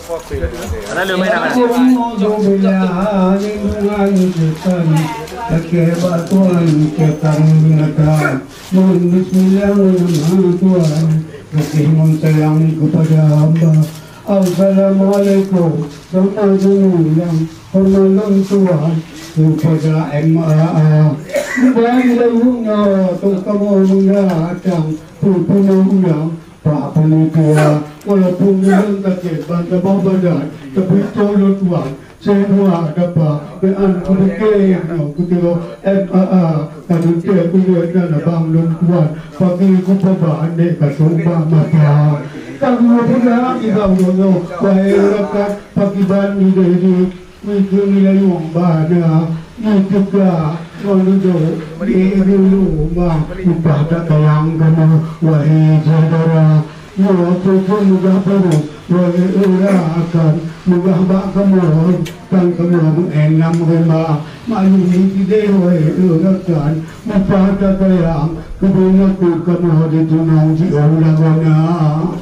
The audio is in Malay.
Ada lu main apa? Mohon sayang kepada hamba. Assalamualaikum warahmatullahi wabarakatuh. Tuhan kepada MAA Baiklah kamu mengatang Pupunang Pak Panitia walaupun yang tak bangga badan tapi tolong Tuhan semua dapat beran kutilo MAA kami kuat dan bangun Tuhan bagi kupaban dekat sumpah mata kamu punya ibang dono baik rakat pakiban ini Wujud nilai uang bana, juga menuju di rumah ibadah yang kamu wahai saudara, waktu mudah baru wahai urakan mudah bak kamu dan kamu enam rumah malu ini wahai urakan ibadah yang kebenaran kamu ditunang di orang